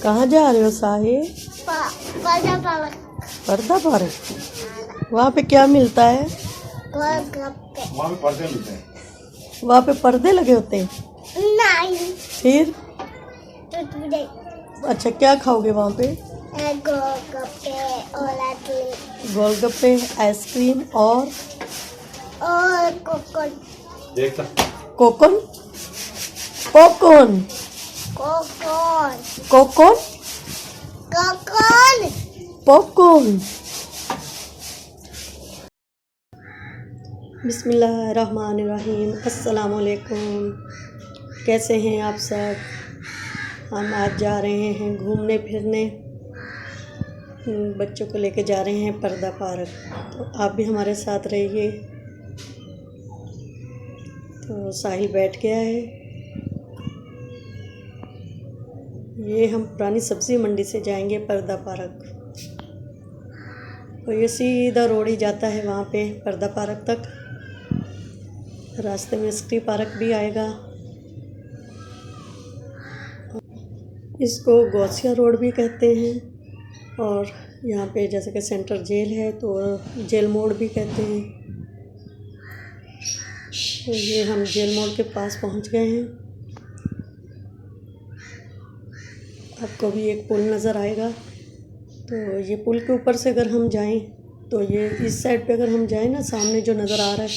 कहाँ जा रहे हो साहिल? पर्दा पार्क। पर्दा पार्क? वहाँ पे क्या मिलता है? वहाँ पे पर्दे मिलते हैं। वहाँ पे पर्दे लगे होते हैं? नहीं। फिर टुटमुटे। अच्छा, क्या खाओगे वहाँ पे? गोलगप्पे और आइसक्रीम गोलगप्पे, आइसक्रीम और कोकोन। देखता cocoon. Cocoon cocoon cocoon cocoon. Popcorn. बिस्मिल्लाहिर्रहमानिर्रहीम। अस्सलाम वालेकुम। कैसे हैं आप सब? हम आज जा रहे हैं घूमने फिरने। बच्चों को लेके जा रहे हैं पर्दा पार्क, तो आप भी हमारे साथ रहिए। तो साहिल बैठ गया है। ये हम पुरानी सब्ज़ी मंडी से जाएंगे पर्दा पार्क। तो ये सीधा रोड ही जाता है वहाँ पे पर्दा पार्क तक। रास्ते में सिटी पार्क भी आएगा। इसको गौसिया रोड भी कहते हैं, और यहाँ पे जैसे कि सेंट्रल जेल है तो जेल मोड़ भी कहते हैं। तो ये हम जेल मोड़ के पास पहुँच गए हैं। आपको भी एक पुल नज़र आएगा। तो ये पुल के ऊपर से अगर हम जाएं तो ये इस साइड पे अगर हम जाएं ना, सामने जो नज़र आ रहा है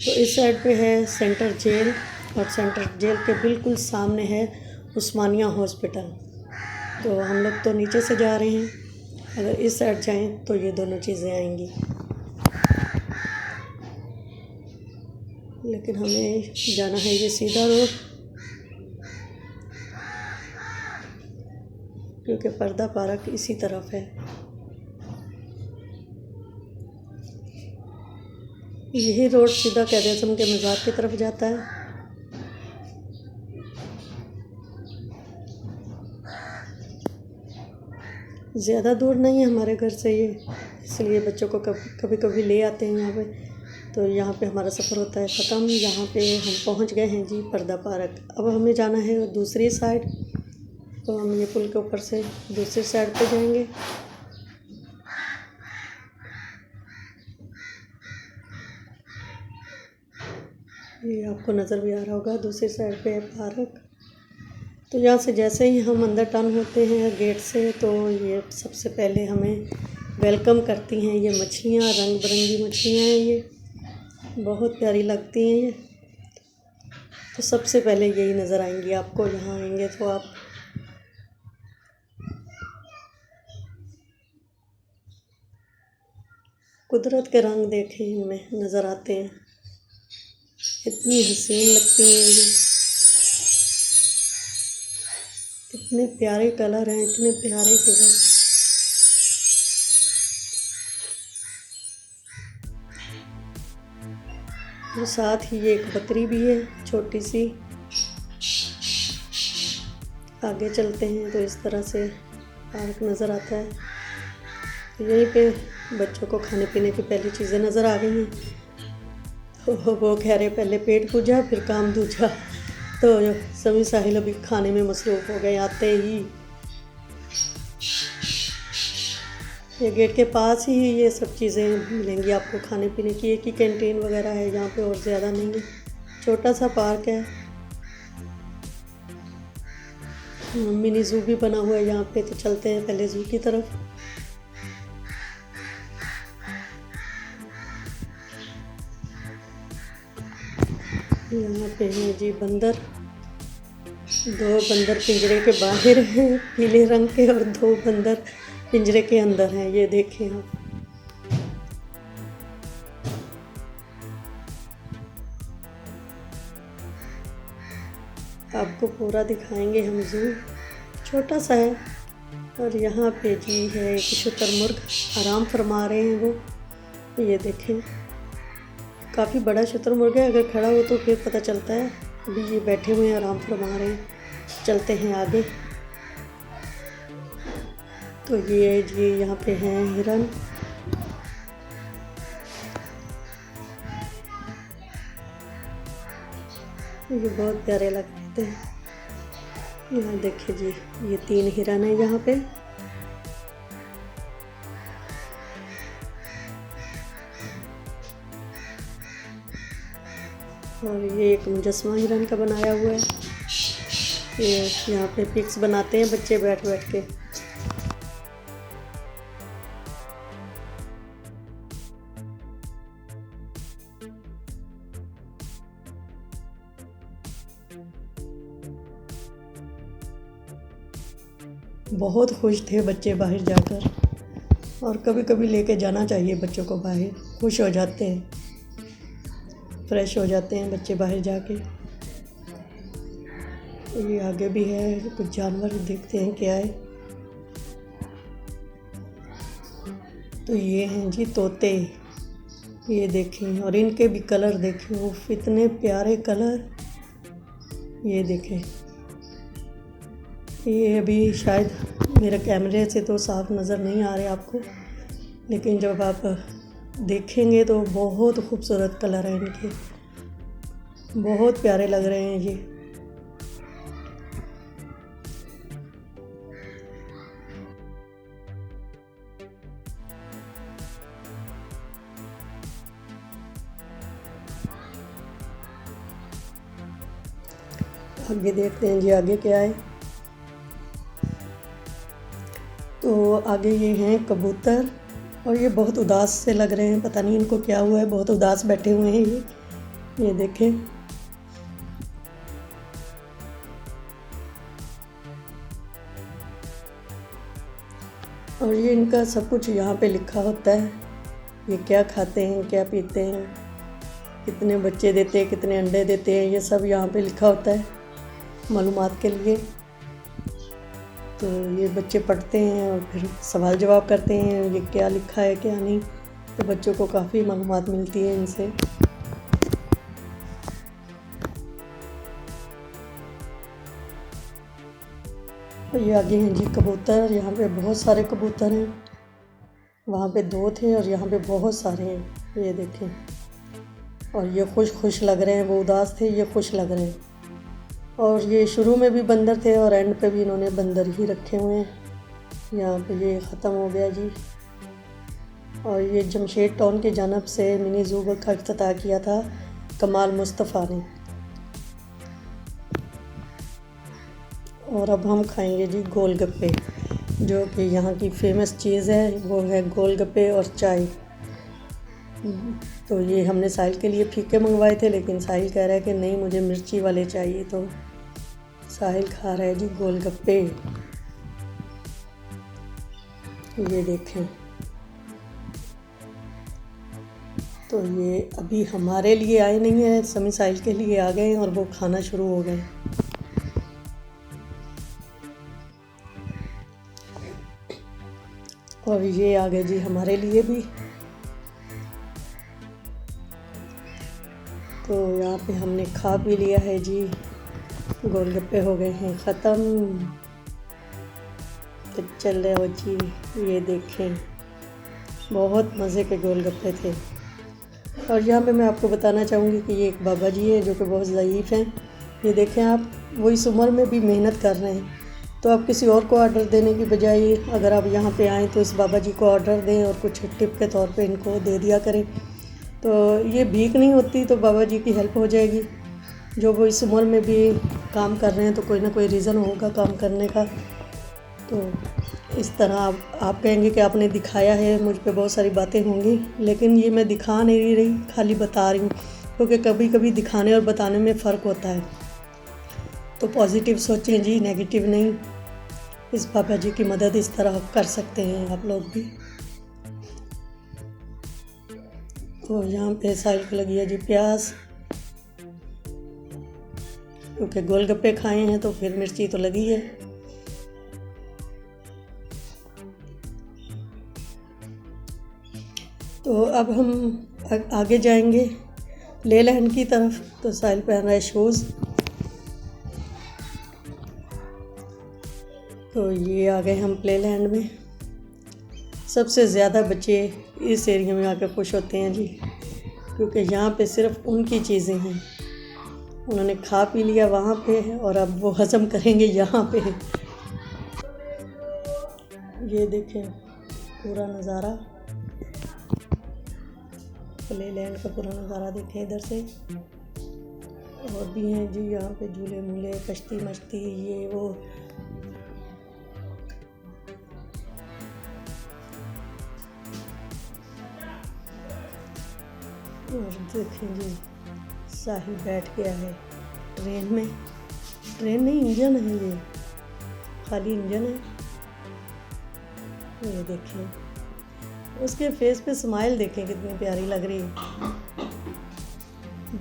तो इस साइड पे है सेंट्रल जेल, और सेंट्रल जेल के बिल्कुल सामने है उस्मानिया हॉस्पिटल। तो हम लोग तो नीचे से जा रहे हैं, अगर इस साइड जाएं तो ये दोनों चीज़ें आएंगी, लेकिन हमें जाना है ये सीधा रोड, क्योंकि पर्दा पार्क इसी तरफ है। यही रोड सीधा कैद आज़म के मज़ार की तरफ जाता है। ज़्यादा दूर नहीं है हमारे घर से ये, इसलिए बच्चों को कभी कभी ले आते हैं यहाँ पे। तो यहाँ पे हमारा सफ़र होता है ख़त्म। यहाँ पे हम पहुँच गए हैं जी पर्दा पार्क। अब हमें जाना है दूसरी साइड, तो हम ये पुल के ऊपर से दूसरी साइड पे जाएंगे। ये आपको नज़र भी आ रहा होगा, दूसरी साइड पे है पार्क। तो यहाँ से जैसे ही हम अंदर टर्न होते हैं गेट से, तो ये सबसे पहले हमें वेलकम करती हैं ये मछलियाँ। रंग बिरंगी मछलियाँ हैं, ये बहुत प्यारी लगती हैं ये। तो सबसे पहले यही नज़र आएंगी आपको, यहाँ आएंगे तो आप कुदरत के रंग देखें, इनमें नज़र आते हैं। इतनी हसीन लगती हैं ये, इतने प्यारे कलर हैं, इतने प्यारे के बस। और साथ ही एक बकरी भी है छोटी सी। आगे चलते हैं तो इस तरह से पार्क नज़र आता है। तो यहीं पे बच्चों को खाने पीने की पहली चीज़ें नज़र आ गई हैं। तो वो कह रहे पहले पेट पूजा फिर काम दूजा। तो सभी साहिल अभी खाने में मसरूफ़ हो गए आते ही। ये गेट के पास ही ये सब चीज़ें मिलेंगी आपको खाने पीने की। एक ही कैंटीन वगैरह है यहाँ पे, और ज़्यादा नहीं है। छोटा सा पार्क है। मिनी ज़ू भी बना हुआ है यहाँ पे। तो चलते हैं पहले ज़ू की तरफ। यहाँ पे हैं जी बंदर। 2 बंदर पिंजरे के बाहर हैं पीले रंग के, और 2 बंदर पिंजरे के अंदर हैं। ये देखें आप। आपको पूरा दिखाएंगे हम ज़ू। छोटा सा है। और यहाँ पे जी है एक शुतुरमुर्ग, आराम फरमा रहे हैं वो। ये देखें, काफ़ी बड़ा शुतुरमुर्ग है। अगर खड़ा हो तो फिर पता चलता है। अभी ये बैठे हुए हैं, आराम फरमा रहे हैं। चलते हैं आगे। तो ये जी यहाँ पे हैं हिरन। ये बहुत प्यारे लगते हैं। यहाँ देखिए जी, ये 3 हिरन है यहाँ पे। और ये एक मुजस्समा हिरन का बनाया हुआ है। ये यहाँ पे पिक्स बनाते हैं बच्चे बैठ बैठ के। बहुत खुश थे बच्चे बाहर जाकर, और कभी कभी लेके जाना चाहिए बच्चों को बाहर, खुश हो जाते हैं, फ्रेश हो जाते हैं बच्चे बाहर जाके। ये आगे भी है कुछ जानवर, देखते हैं क्या है। तो ये हैं जी तोते, ये देखें, और इनके भी कलर देखें, वो इतने प्यारे कलर। ये देखें, ये अभी शायद मेरे कैमरे से तो साफ नज़र नहीं आ रहे आपको, लेकिन जब आप देखेंगे तो बहुत खूबसूरत कलर है इनके, बहुत प्यारे लग रहे हैं ये। आगे देखते हैं जी, आगे क्या है। तो आगे ये हैं कबूतर, और ये बहुत उदास से लग रहे हैं, पता नहीं इनको क्या हुआ है, बहुत उदास बैठे हुए हैं ये देखें। और ये इनका सब कुछ यहाँ पे लिखा होता है, ये क्या खाते हैं, क्या पीते हैं, कितने बच्चे देते हैं, कितने अंडे देते हैं, ये सब यहाँ पे लिखा होता है मालूमात के लिए। तो ये बच्चे पढ़ते हैं और फिर सवाल जवाब करते हैं, ये क्या लिखा है क्या नहीं, तो बच्चों को काफ़ी मालूमात मिलती है इनसे। और ये आगे हैं जी कबूतर, यहाँ पे बहुत सारे कबूतर हैं, वहाँ पे 2 थे और यहाँ पे बहुत सारे हैं, ये देखें। और ये खुश लग रहे हैं, वो उदास थे, ये खुश लग रहे हैं। और ये शुरू में भी बंदर थे और एंड पे भी इन्होंने बंदर ही रखे हुए हैं। यहाँ पे ये ख़त्म हो गया जी। और ये जमशेद टाउन की जानब से मिनी ज़ू का इफ्तिताह किया था कमाल मुस्तफ़ा ने। और अब हम खाएंगे जी गोलगप्पे, जो कि यहाँ की फेमस चीज़ है, वो है गोलगप्पे और चाय। तो ये हमने साहिल के लिए फीके मंगवाए थे, लेकिन साहिल कह रहा है कि नहीं मुझे मिर्ची वाले चाहिए, तो साहिल खा रहा है जी गोलगप्पे। ये देखें, तो ये अभी हमारे लिए आए नहीं है, समी साहिल के लिए आ गए और वो खाना शुरू हो गए। और ये आ गए जी हमारे लिए भी। तो यहाँ पे हमने खा भी लिया है जी, गोलगप्पे हो गए हैं ख़त्म। तो चल रहे हो जी, ये देखें, बहुत मज़े के गोलगप्पे थे। और यहाँ पे मैं आपको बताना चाहूँगी कि ये एक बाबा जी है जो कि बहुत ज़ईफ़ हैं। ये देखें आप, वो इस उम्र में भी मेहनत कर रहे हैं। तो आप किसी और को ऑर्डर देने की बजाय अगर आप यहाँ पे आएँ तो इस बाबा जी को ऑर्डर दें और कुछ टिप के तौर पे इनको दे दिया करें। तो ये भीख नहीं होती, तो बाबा जी की हेल्प हो जाएगी। जो वो इस उम्र में भी काम कर रहे हैं, तो कोई ना कोई रीज़न होगा काम करने का। तो इस तरह आप कहेंगे कि आपने दिखाया है, मुझ पे बहुत सारी बातें होंगी, लेकिन ये मैं दिखा नहीं रही, खाली बता रही हूँ, क्योंकि कभी कभी दिखाने और बताने में फ़र्क होता है। तो पॉजिटिव सोचें जी, नेगेटिव नहीं। इस बाबा जी की मदद इस तरह कर सकते हैं आप लोग भी। तो यहाँ पे साहिल को लगी है जी प्यास, क्योंकि गोलगप्पे खाए हैं तो फिर मिर्ची तो लगी है। तो अब हम आगे जाएंगे ले लैंड की तरफ। तो साहिल पहन रहा है शूज़। तो ये आ गए हम प्ले लैंड में। सबसे ज़्यादा बच्चे इस एरिया में आकर खुश होते हैं जी, क्योंकि यहाँ पे सिर्फ उनकी चीज़ें हैं। उन्होंने खा पी लिया वहाँ पे और अब वो हज़म करेंगे यहाँ पे। ये देखें पूरा नज़ारा, प्ले लैंड का पूरा नज़ारा देखें इधर से। और भी हैं जी यहाँ पे झूले मूले, कश्ती मश्ती, ये वो। और देखें जी साहिल बैठ गया है ट्रेन में। ट्रेन नहीं, इंजन है ये, खाली इंजन है। ये देखें उसके फेस पे स्माइल देखें कितनी प्यारी लग रही है।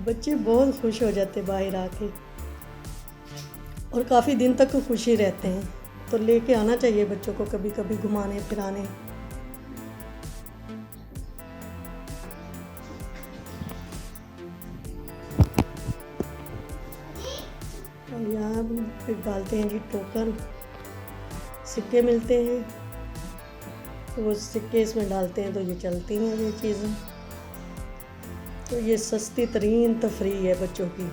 बच्चे बहुत खुश हो जाते बाहर आके और काफ़ी दिन तक खुश ही रहते हैं। तो लेके आना चाहिए बच्चों को कभी कभी घुमाने फिराने। और यहाँ पे डालते हैं जी टोकन, सिक्के मिलते हैं तो वो सिक्के इसमें डालते हैं तो ये चलती हैं ये चीज़ें। तो ये सस्ती तरीन तफरीह है बच्चों की।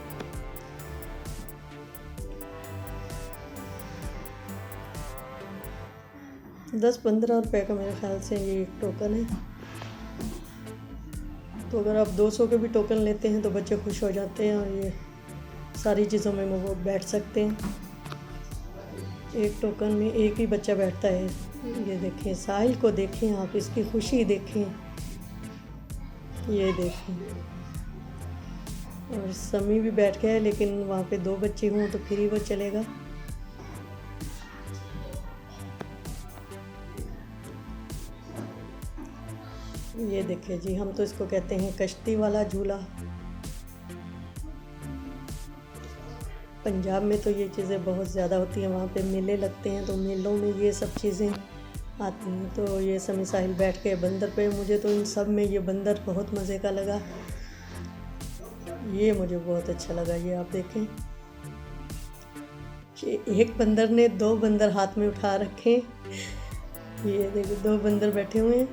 ₹10-15 का मेरे ख्याल से ये एक टोकन है। तो अगर आप 200 के भी टोकन लेते हैं तो बच्चे खुश हो जाते हैं और ये सारी चीज़ों में वो बैठ सकते हैं। एक टोकन में एक ही बच्चा बैठता है। ये देखें साहिल को देखें आप, इसकी खुशी देखें, ये देखें। और समी भी बैठ गया है, लेकिन वहाँ पे 2 बच्चे हों तो फिर ही वो चलेगा। ये देखिए जी, हम तो इसको कहते हैं कश्ती वाला झूला। पंजाब में तो ये चीज़ें बहुत ज़्यादा होती हैं, वहाँ पे मेले लगते हैं तो मेलों में ये सब चीज़ें आती हैं। तो ये समी साहिल बैठ के बंदर पे, मुझे तो इन सब में ये बंदर बहुत मज़े का लगा, ये मुझे बहुत अच्छा लगा। ये आप देखें कि एक बंदर ने 2 बंदर हाथ में उठा रखे, ये देखिए 2 बंदर बैठे हुए हैं।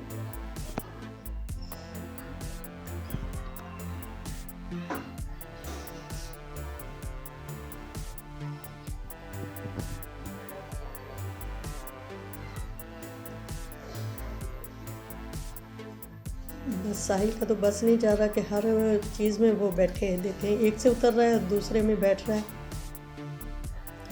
बस साहिल का तो बस नहीं जा रहा कि हर चीज़ में वो बैठे हैं। देखें एक से उतर रहा है दूसरे में बैठ रहा है।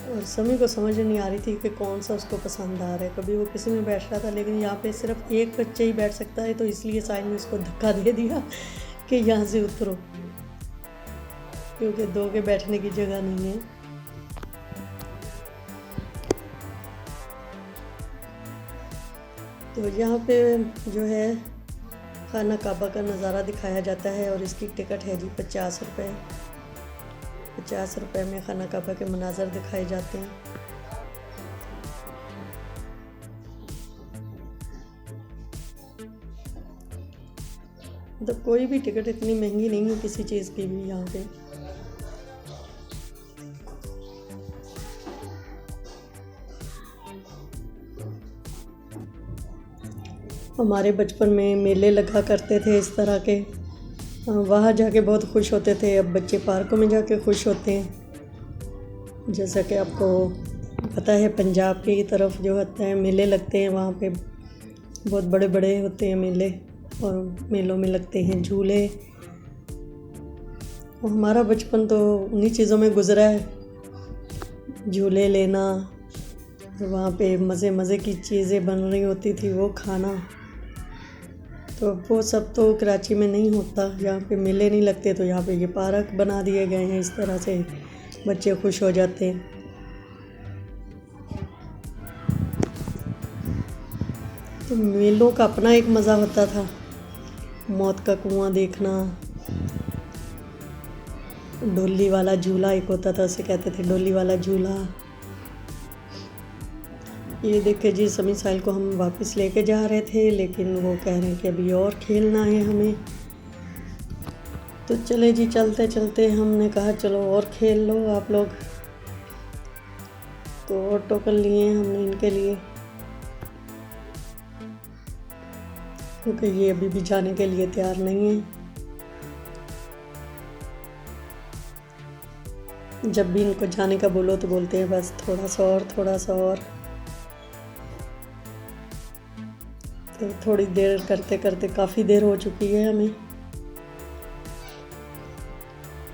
और समी को समझ नहीं आ रही थी कि कौन सा उसको पसंद आ रहा है। कभी वो किसी में बैठ रहा था, लेकिन यहाँ पे सिर्फ एक बच्चे ही बैठ सकता है, तो इसलिए साहिल ने उसको धक्का दे दिया कि यहाँ से उतरो, क्योंकि 2 के बैठने की जगह नहीं है। तो यहाँ पे जो है खाना काबा का नज़ारा दिखाया जाता है और इसकी टिकट है जी 50 रुपये। 50 रुपये में खाना काबा के मनाज़र दिखाए जाते हैं। तो कोई भी टिकट इतनी महंगी नहीं है किसी चीज़ की भी यहाँ पे। हमारे बचपन में मेले लगा करते थे इस तरह के, वहाँ जाके बहुत खुश होते थे। अब बच्चे पार्कों में जाके खुश होते हैं। जैसा कि आपको पता है पंजाब की तरफ जो होता है मेले लगते हैं, वहाँ पे बहुत बड़े बड़े होते हैं मेले, और मेलों में लगते हैं झूले। और हमारा बचपन तो उन्हीं चीज़ों में गुजरा है, झूले लेना, वहाँ पे मज़े मज़े की चीज़ें बन रही होती थी वो खाना। तो वो सब तो कराची में नहीं होता, यहाँ पे मेले नहीं लगते, तो यहाँ पे ये पार्क बना दिए गए हैं। इस तरह से बच्चे खुश हो जाते हैं। तो मेलों का अपना एक मज़ा होता था, मौत का कुआं देखना, डोली वाला झूला एक होता था, उसे कहते थे डोली वाला झूला। ये देखे जी समी साहिल को हम वापस लेके जा रहे थे, लेकिन वो कह रहे हैं कि अभी और खेलना है हमें। तो चले जी, चलते चलते हमने कहा चलो और खेल लो आप लोग। तो और टोकन लिए हमने इनके लिए, क्योंकि ये अभी भी जाने के लिए तैयार नहीं है। जब भी इनको जाने का बोलो तो बोलते हैं बस थोड़ा सा और, थोड़ा सा और। तो थोड़ी देर करते करते काफ़ी देर हो चुकी है हमें।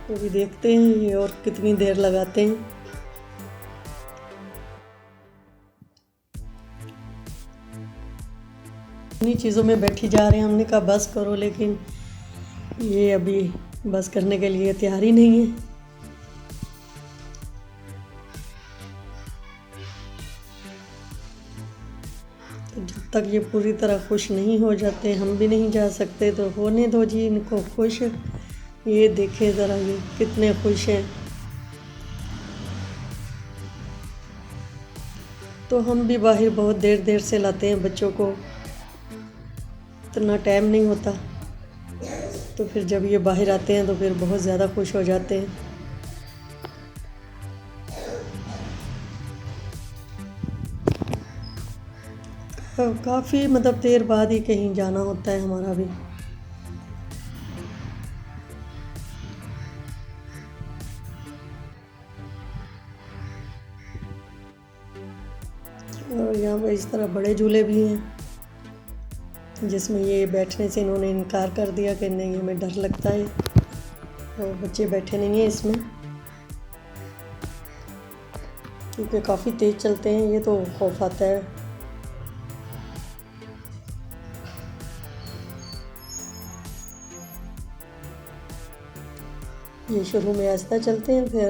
तो भी देखते हैं ये और कितनी देर लगाते हैं। इन्हीं चीज़ों में बैठी जा रहे हैं। हमने कहा बस करो, लेकिन ये अभी बस करने के लिए तैयार ही नहीं है। तो जब तक ये पूरी तरह खुश नहीं हो जाते हम भी नहीं जा सकते। तो होने दो जी इनको खुश। ये देखें ज़रा ये कितने खुश हैं। तो हम भी बाहर बहुत देर देर से लाते हैं बच्चों को, इतना टाइम नहीं होता। तो फिर जब ये बाहर आते हैं तो फिर बहुत ज़्यादा खुश हो जाते हैं। काफ़ी मतलब देर बाद ही कहीं जाना होता है हमारा भी। और यहाँ पर इस तरह बड़े झूले भी हैं जिसमें ये बैठने से इन्होंने इनकार कर दिया कि नहीं हमें डर लगता है, तो बच्चे बैठे नहीं हैं इसमें क्योंकि काफ़ी तेज़ चलते हैं ये, तो खौफ आता है। ये शुरू में आहिस्ता चलते हैं, फिर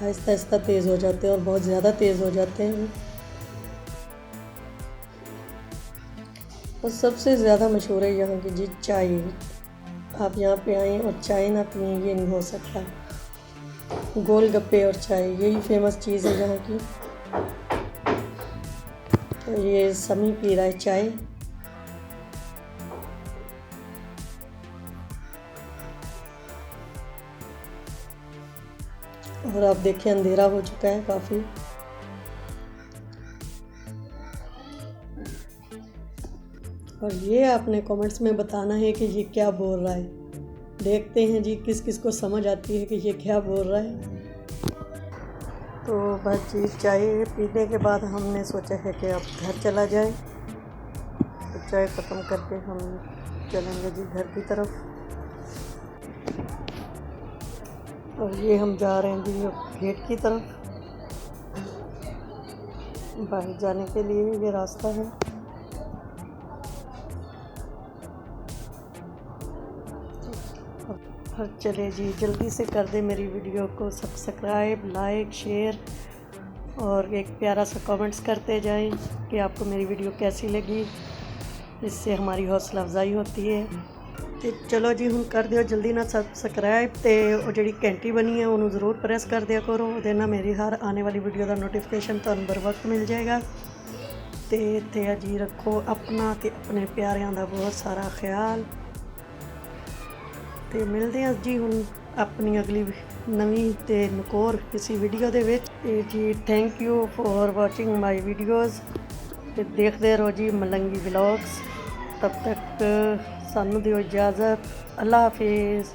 आहिस्ता आहिस्ता तेज़ हो जाते हैं और बहुत ज़्यादा तेज़ हो जाते हैं। और सबसे ज़्यादा मशहूर है यहाँ की जी चाय। आप यहाँ पे आएँ और चाय ना पिए ये नहीं हो सकता। गोलगप्पे और चाय यही फेमस चीज़ है यहाँ की। तो ये समी पी रहा है चाय। और आप देखें अंधेरा हो चुका है काफ़ी। और ये आपने कमेंट्स में बताना है कि ये क्या बोल रहा है। देखते हैं जी किस किस को समझ आती है कि ये क्या बोल रहा है। तो बस जी चाय पीने के बाद हमने सोचा है कि अब घर चला जाए। तो चाय ख़त्म करके हम चलेंगे जी घर की तरफ। और ये हम जा रहे हैं जी गेट की तरफ। बाहर जाने के लिए ये रास्ता है। और चले जी जल्दी से कर दे मेरी वीडियो को सब्सक्राइब, लाइक, शेयर और एक प्यारा सा कमेंट्स करते जाएं कि आपको मेरी वीडियो कैसी लगी। इससे हमारी हौसला अफजाई होती है। तो चलो जी हम कर दियो जल्दी ना सब्सक्राइब ते और जी घंटी बनी है उन्होंने ज़रूर प्रेस कर दिया करो। ਉਹਦੇ ਨਾਲ मेरी हर आने वाली वीडियो का नोटिफिकेशन ਤੁਹਾਨੂੰ बर वक्त मिल जाएगा। तो इत्थे जी रखो अपना ते अपने प्यारिਆਂ ਦਾ बहुत सारा ख्याल। तो मिलते हैं जी हुण अपनी अगली नवीं ते नकोर किसी वीडियो दे विच। जी thank you for watching my videos. ते देखते रहो जी मलंगी व्लॉग्स। तब तक सानू दिओ इजाज़त। अल्लाह हाफिज़।